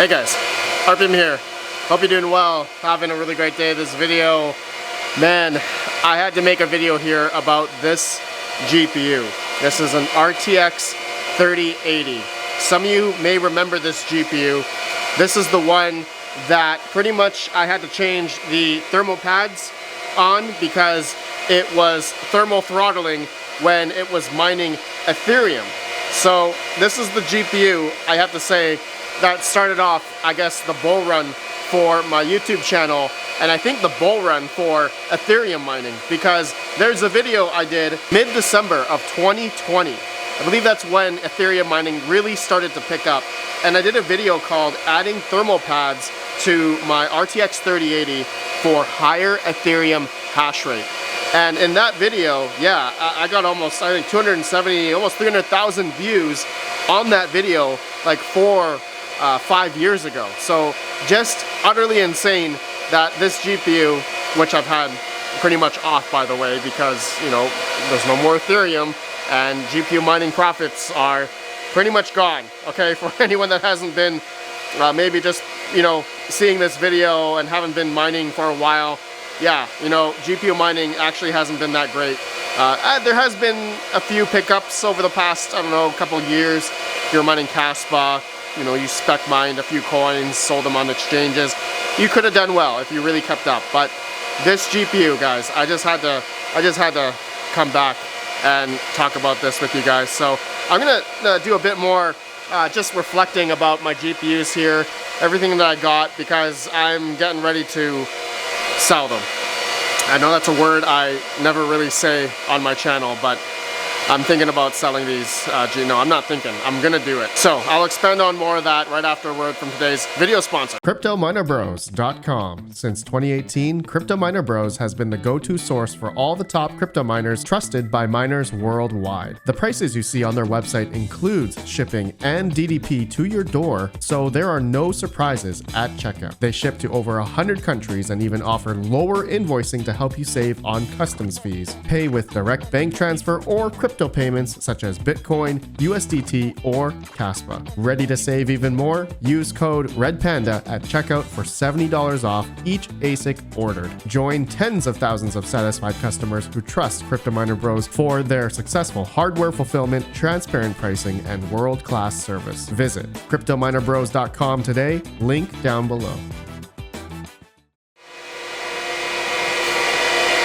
Hey guys, RPM here. Hope you're doing well. Having a really great day. This video, man, I had to make a video here about this GPU. This is an RTX 3080. Some of you may remember this GPU. This is the one that pretty much I had to change the thermal pads on because it was thermal throttling when it was mining Ethereum. So this is the GPU, I have to say, that started off, I guess, the bull run for my YouTube channel, and I think the bull run for Ethereum mining, because there's a video I did mid-December of 2020. I believe that's when Ethereum mining really started to pick up, and I did a video called adding thermal pads to my RTX 3080 for higher Ethereum hash rate. And in that video, yeah, I got almost, I think 270, almost 300,000 views on that video, like 5 years ago. So just utterly insane that this GPU, which I've had pretty much off, by the way, because, you know, there's no more Ethereum and GPU mining profits are pretty much gone. Okay, for anyone that hasn't been maybe just, you know, seeing this video and haven't been mining for a while, yeah, you know, GPU mining actually hasn't been that great. There has been a few pickups over the past, I don't know, couple years. If you're mining Caspa, you know, you spec mined a few coins, sold them on exchanges. You could have done well if you really kept up. But this GPU, guys, I just had to come back and talk about this with you guys. So I'm gonna do a bit more just reflecting about my GPUs here, everything that I got, because I'm getting ready to sell them. I know that's a word I never really say on my channel, but I'm thinking about selling these. No, I'm not thinking. I'm gonna do it. So I'll expand on more of that right after a word from today's video sponsor. CryptoMinerBros.com. Since 2018, Crypto Miner Bros has been the go-to source for all the top crypto miners trusted by miners worldwide. The prices you see on their website includes shipping and DDP to your door, so there are no surprises at checkout. They ship to over 100 countries and even offer lower invoicing to help you save on customs fees. Pay with direct bank transfer or crypto payments such as Bitcoin, USDT, or Caspa. Ready to save even more? Use code RedPanda at checkout for $70 off each ASIC ordered. Join tens of thousands of satisfied customers who trust Crypto Miner Bros for their successful hardware fulfillment, transparent pricing, and world-class service. Visit CryptoMinerBros.com today, link down below.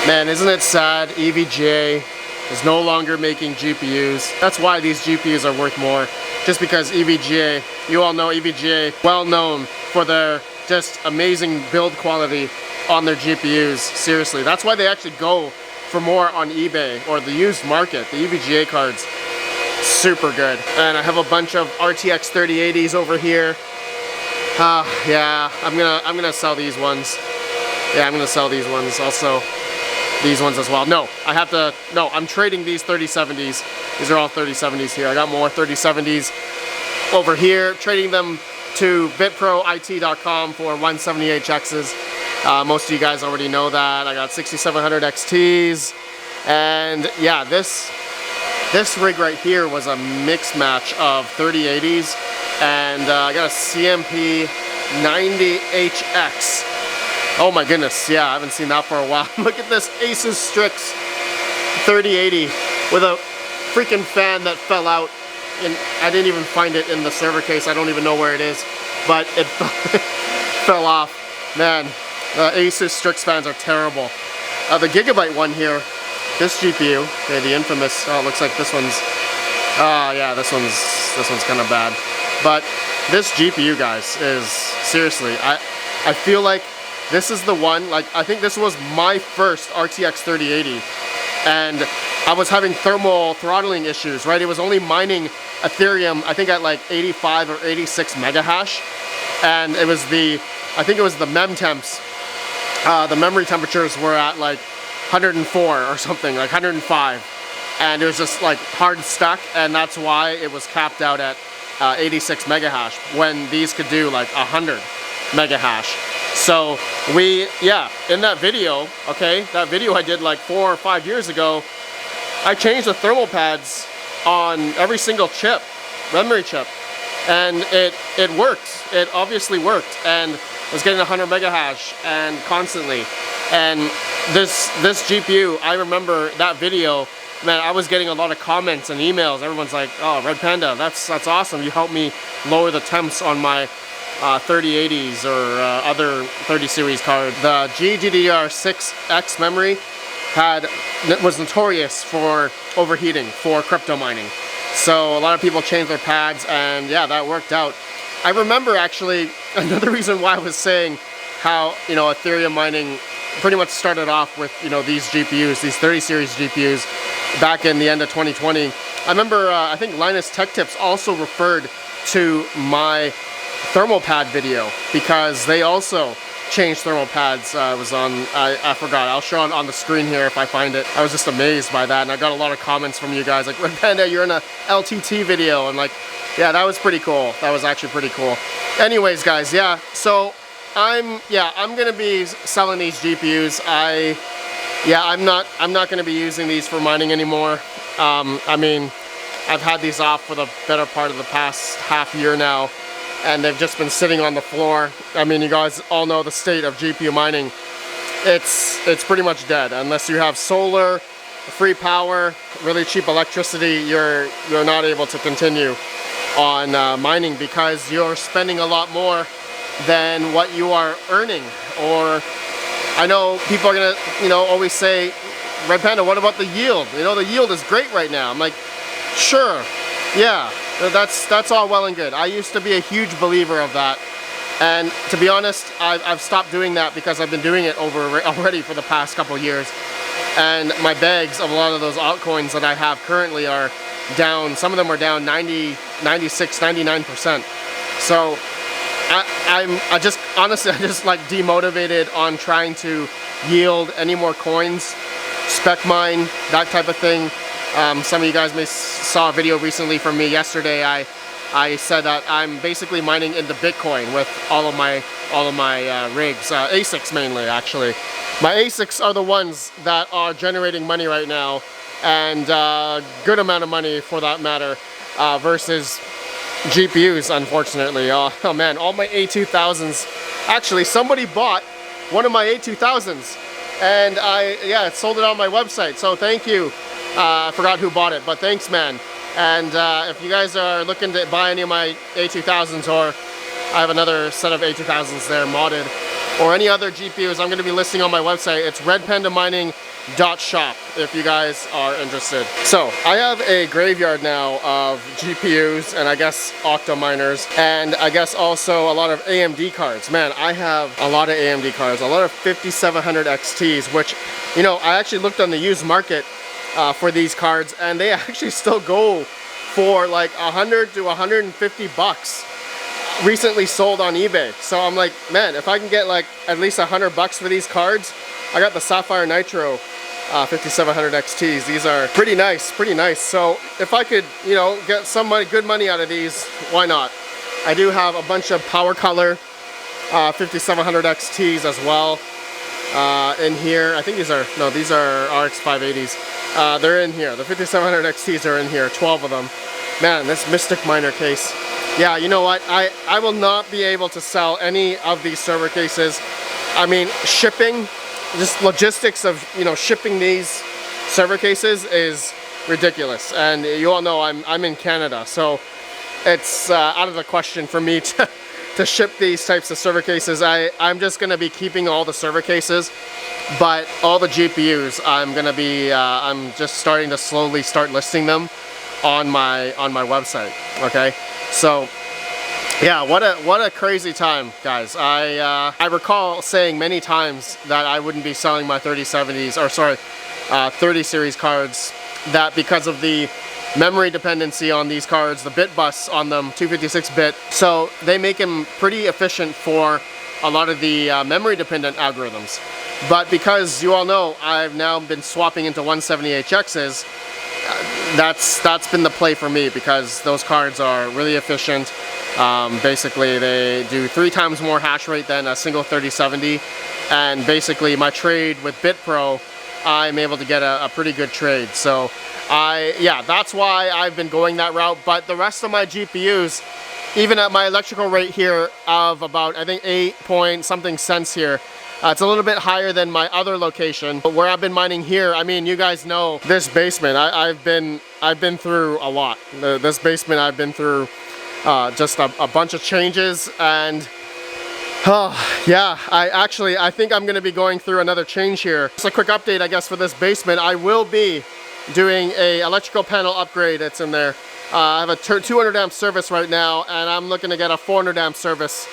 Man, isn't it sad? EVGA is no longer making GPUs. That's why these GPUs are worth more. Just because EVGA, you all know EVGA, well known for their just amazing build quality on their GPUs. Seriously, that's why they actually go for more on eBay or the used market. The EVGA cards, super good. And I have a bunch of RTX 3080s over here. Yeah, I'm gonna sell these ones. Yeah, I'm gonna sell these ones also. These ones as well. No, I'm trading these 3070s. These are all 3070s here. I got more 3070s over here, trading them to BitProIT.com for 178Xs. Most of you guys already know that. I got 6700 XTs. And yeah, this rig right here was a mix match of 3080s. And I got a CMP 90HX. Oh my goodness, yeah, I haven't seen that for a while. Look at this Asus Strix 3080 with a freaking fan that fell out. And I didn't even find it in the server case. I don't even know where it is, but it fell off. Man, Asus Strix fans are terrible. The Gigabyte one here, this GPU, okay, the infamous, oh, it looks like this one's, yeah, this one's kind of bad. But this GPU, guys, is seriously, I feel like this is the one, like, I think this was my first RTX 3080, and I was having thermal throttling issues, right? It was only mining Ethereum, I think at like 85 or 86 mega hash, and it was I think it was the mem temps, the memory temperatures were at like 104 or something, like 105, and it was just like hard stuck, and that's why it was capped out at 86 mega hash, when these could do like 100 mega hash. So yeah, in that video, okay, that video I did like 4 or 5 years ago, I changed the thermal pads on every single chip, memory chip, and it worked. It obviously worked, and I was getting 100 mega hash and constantly. And this GPU, I remember that video, man, I was getting a lot of comments and emails. Everyone's like, oh, Red Panda, that's awesome. You helped me lower the temps on my 3080s or other 30 series card. The GDDR6X memory was notorious for overheating for crypto mining. So a lot of people changed their pads, and yeah, that worked out. I remember actually another reason why I was saying how, you know, Ethereum mining pretty much started off with, you know, these GPUs, these 30 series GPUs back in the end of 2020. I remember, I think Linus Tech Tips also referred to my thermal pad video because they also changed thermal pads. Was on, I forgot, I'll show it on the screen here if I find it. I was just amazed by that, and I got a lot of comments from you guys like, Red Panda, you're in a LTT video, and like, yeah, that was pretty cool. That was actually pretty cool. Anyways, guys, yeah, so I'm gonna be selling these GPUs. I'm not gonna be using these for mining anymore. I mean, I've had these off for the better part of the past half year now, and they've just been sitting on the floor. I mean, you guys all know the state of GPU mining. It's pretty much dead. Unless you have solar, free power, really cheap electricity, you're not able to continue on mining because you're spending a lot more than what you are earning. Or I know people are gonna, you know, always say, Red Panda, what about the yield? You know, the yield is great right now. I'm like, sure, yeah, that's all well and good. I used to be a huge believer of that, and to be honest, I've stopped doing that because I've been doing it already for the past couple years, and my bags of a lot of those altcoins that I have currently are down. Some of them are down 90, 96, 99%. So I just honestly like demotivated on trying to yield any more coins, spec mine, that type of thing. Some of you guys may saw a video recently from me yesterday. I said that I'm basically mining into Bitcoin with all of my rigs, ASICs mainly actually. My ASICs are the ones that are generating money right now, and good amount of money for that matter, versus GPUs, unfortunately. Oh man, all my A2000s. Actually, somebody bought one of my A2000s, and I sold it on my website. So thank you. I forgot who bought it, but thanks, man. And if you guys are looking to buy any of my A2000s, or I have another set of A2000s there modded, or any other GPUs, I'm going to be listing on my website. It's RedPandaMining.shop if you guys are interested. So I have a graveyard now of GPUs and I guess octo miners, and I guess also a lot of AMD cards. Man, I have a lot of AMD cards, a lot of 5700 XTs, which, you know, I actually looked on the used market for these cards, and they actually still go for like 100 to 150 bucks. Recently sold on eBay. So I'm like, man, if I can get like at least 100 bucks for these cards. I got the Sapphire Nitro 5700 XTs. These are pretty nice, pretty nice. So if I could, you know, get some money, good money out of these, why not? I do have a bunch of Power Color 5700 XTs as well in here. I think these are RX 580s. They're in here. The 5700 XTs are in here, 12 of them. Man, this Mystic Miner case. Yeah, you know what? I will not be able to sell any of these server cases. I mean, shipping, just logistics of, you know, shipping these server cases is ridiculous. And you all know I'm in Canada, so it's out of the question for me to ship these types of server cases. I'm just gonna be keeping all the server cases, but all the GPUs, I'm gonna be, I'm just starting to slowly start listing them on my website. Okay, so yeah, what a crazy time, guys. I recall saying many times that I wouldn't be selling my 3070s, or sorry, 30 series cards, that because of the memory dependency on these cards, the bit bus on them, 256-bit, so they make them pretty efficient for a lot of the memory dependent algorithms. But because you all know I've now been swapping into 170HXs, that's been the play for me, because those cards are really efficient. Basically they do 3 times more hash rate than a single 3070, and basically my trade with BitPro, I'm able to get a pretty good trade. So yeah, that's why I've been going that route. But the rest of my GPUs, even at my electrical rate here of about, I think 8 point something cents here, it's a little bit higher than my other location. But where I've been mining here, I mean, you guys know this basement. I've been through a lot. This basement, I've been through just a bunch of changes, and yeah, I think I'm gonna be going through another change here. Just a quick update, I guess, for this basement. I will be doing a electrical panel upgrade that's in there. I have a 200 amp service right now, and I'm looking to get a 400 amp service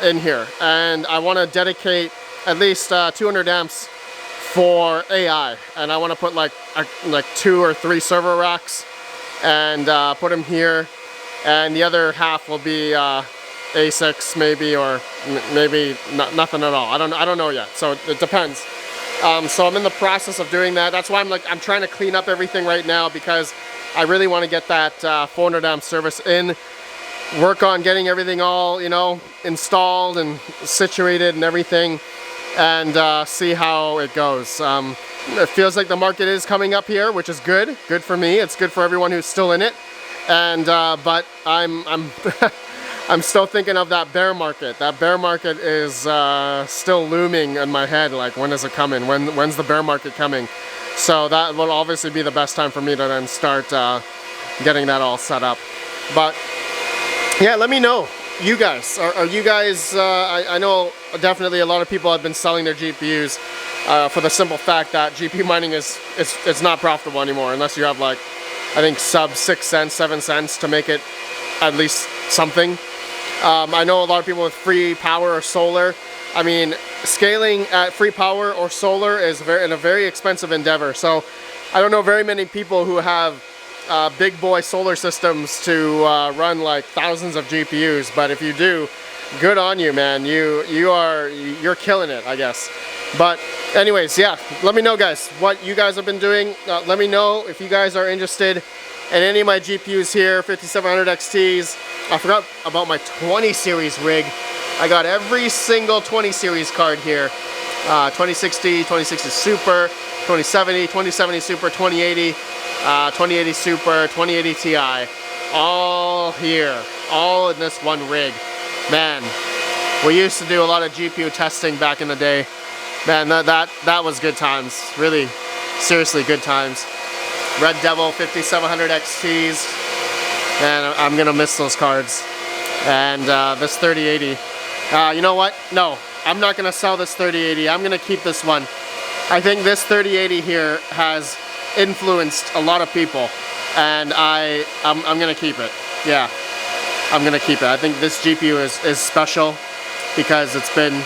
in here. And I wanna dedicate at least 200 amps for AI. And I wanna put like 2 or 3 server racks and put them here. And the other half will be ASICs maybe, or maybe nothing at all. I don't know yet, so it depends. So I'm in the process of doing that. That's why I'm trying to clean up everything right now, because I really want to get that 400 amp service in, work on getting everything all, you know, installed and situated and everything, and see how it goes. It feels like the market is coming up here, which is good for me. It's good for everyone who's still in it. And but I'm I'm still thinking of that bear market. That bear market is still looming in my head. Like, when is it coming? When's the bear market coming? So that will obviously be the best time for me to then start getting that all set up. But yeah, let me know. You guys, are you guys, I know definitely a lot of people have been selling their GPUs for the simple fact that GPU mining it's not profitable anymore, unless you have, like, I think sub 6 cents, 7 cents to make it at least something. I know a lot of people with free power or solar. I mean, scaling at free power or solar is a very expensive endeavor. So I don't know very many people who have big boy solar systems to run like thousands of GPUs. But if you do, good on you, man. You're killing it, I guess. But anyways, yeah, let me know, guys, what you guys have been doing. Let me know if you guys are interested in any of my GPUs here, 5700 XTs. I forgot about my 20 series rig. I got every single 20 series card here. 2060, 2060 Super, 2070, 2070 Super, 2080, 2080 Super, 2080 Ti. All here, all in this one rig. Man, we used to do a lot of GPU testing back in the day. Man, that was good times. Really, seriously good times. Red Devil 5700 XTs. Man, I'm gonna miss those cards. And this 3080. You know what? No, I'm not gonna sell this 3080. I'm gonna keep this one. I think this 3080 here has influenced a lot of people, and I'm gonna keep it. Yeah, I'm gonna keep it. I think this GPU is special because it's been,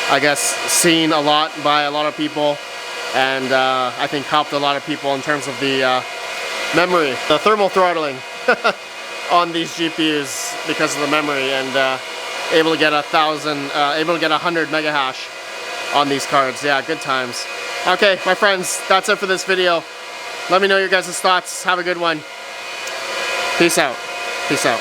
I guess, seen a lot by a lot of people, and I think helped a lot of people in terms of the memory, the thermal throttling on these GPUs because of the memory, and able to get 100 mega hash on these cards. Yeah, good times. Okay, my friends, that's it for this video. Let me know your guys' thoughts. Have a good one. Peace out. Peace out.